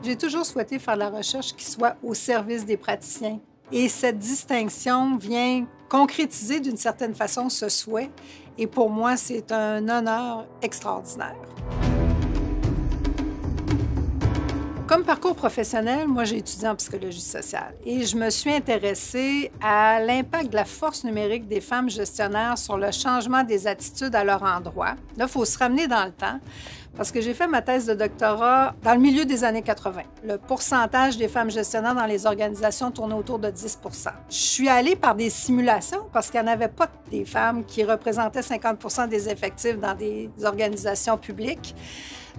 J'ai toujours souhaité faire de la recherche qui soit au service des praticiens. Et cette distinction vient concrétiser d'une certaine façon ce souhait. Et pour moi, c'est un honneur extraordinaire. Comme parcours professionnel, moi, j'ai étudié en psychologie sociale et je me suis intéressée à l'impact de la force numérique des femmes gestionnaires sur le changement des attitudes à leur endroit. Là, il faut se ramener dans le temps parce que j'ai fait ma thèse de doctorat dans le milieu des années 80. Le pourcentage des femmes gestionnaires dans les organisations tournait autour de 10 %. Je suis allée par des simulations parce qu'il n'y en avait pas des femmes qui représentaient 50 % des effectifs dans des organisations publiques.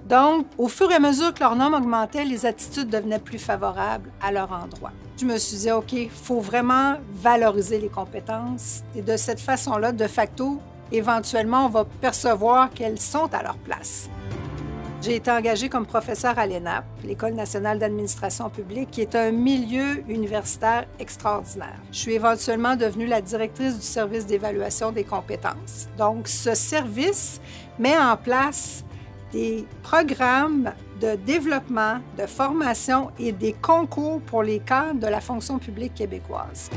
Donc, au fur et à mesure que leur nombre augmentait, les attitudes devenaient plus favorables à leur endroit. Je me suis dit, OK, il faut vraiment valoriser les compétences. Et de cette façon-là, de facto, éventuellement, on va percevoir qu'elles sont à leur place. J'ai été engagée comme professeure à l'ENAP, l'École nationale d'administration publique, qui est un milieu universitaire extraordinaire. Je suis éventuellement devenue la directrice du service d'évaluation des compétences. Donc, ce service met en place des programmes de développement, de formation et des concours pour les cadres de la fonction publique québécoise.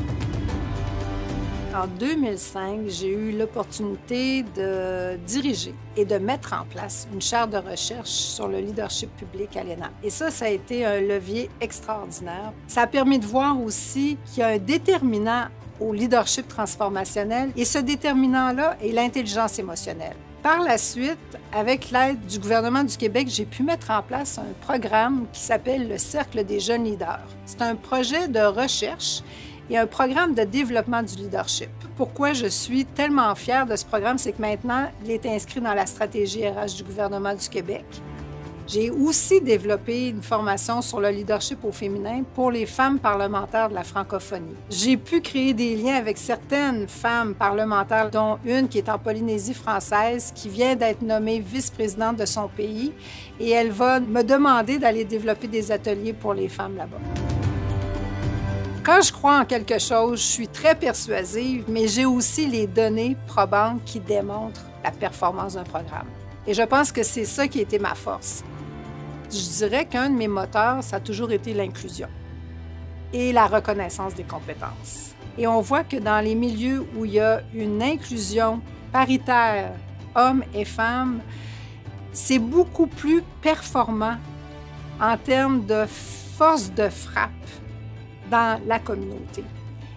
En 2005, j'ai eu l'opportunité de diriger et de mettre en place une chaire de recherche sur le leadership public à l'ENAP. Et ça a été un levier extraordinaire. Ça a permis de voir aussi qu'il y a un déterminant au leadership transformationnel et ce déterminant-là est l'intelligence émotionnelle. Par la suite, avec l'aide du gouvernement du Québec, j'ai pu mettre en place un programme qui s'appelle le Cercle des jeunes leaders. C'est un projet de recherche et un programme de développement du leadership. Pourquoi je suis tellement fière de ce programme, c'est que maintenant, il est inscrit dans la stratégie RH du gouvernement du Québec. J'ai aussi développé une formation sur le leadership au féminin pour les femmes parlementaires de la francophonie. J'ai pu créer des liens avec certaines femmes parlementaires, dont une qui est en Polynésie française, qui vient d'être nommée vice-présidente de son pays, et elle va me demander d'aller développer des ateliers pour les femmes là-bas. Quand je crois en quelque chose, je suis très persuasive, mais j'ai aussi les données probantes qui démontrent la performance d'un programme. Et je pense que c'est ça qui a été ma force. Je dirais qu'un de mes moteurs, ça a toujours été l'inclusion et la reconnaissance des compétences. Et on voit que dans les milieux où il y a une inclusion paritaire, hommes et femmes, c'est beaucoup plus performant en termes de force de frappe dans la communauté.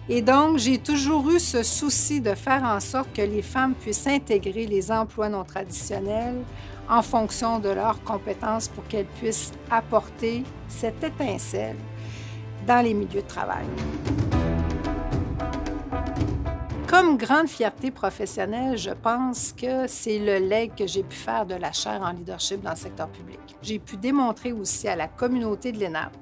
Et donc, j'ai toujours eu ce souci de faire en sorte que les femmes puissent intégrer les emplois non traditionnels en fonction de leurs compétences pour qu'elles puissent apporter cette étincelle dans les milieux de travail. Comme grande fierté professionnelle, je pense que c'est le legs que j'ai pu faire de la chaire en leadership dans le secteur public. J'ai pu démontrer aussi à la communauté de l'ENAP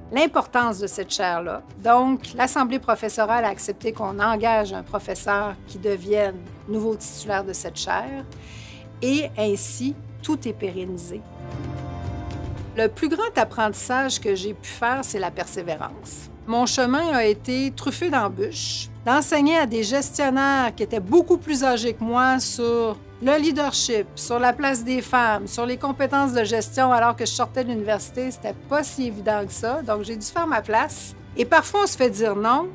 l'importance de cette chaire-là. Donc, l'Assemblée professorale a accepté qu'on engage un professeur qui devienne nouveau titulaire de cette chaire et ainsi, tout est pérennisé. Le plus grand apprentissage que j'ai pu faire, c'est la persévérance. Mon chemin a été truffé d'embûches, d'enseigner à des gestionnaires qui étaient beaucoup plus âgés que moi sur le leadership, sur la place des femmes, sur les compétences de gestion alors que je sortais de l'université. C'était pas si évident que ça, donc j'ai dû faire ma place. Et parfois, on se fait dire non.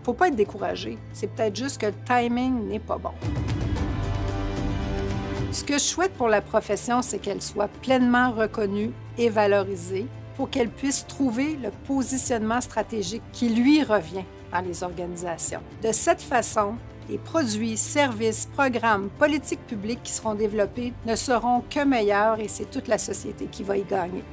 Faut pas être découragé. C'est peut-être juste que le timing n'est pas bon. Ce que je souhaite pour la profession, c'est qu'elle soit pleinement reconnue et valorisée pour qu'elle puisse trouver le positionnement stratégique qui lui revient dans les organisations. De cette façon, les produits, services, programmes, politiques publiques qui seront développés ne seront que meilleurs et c'est toute la société qui va y gagner.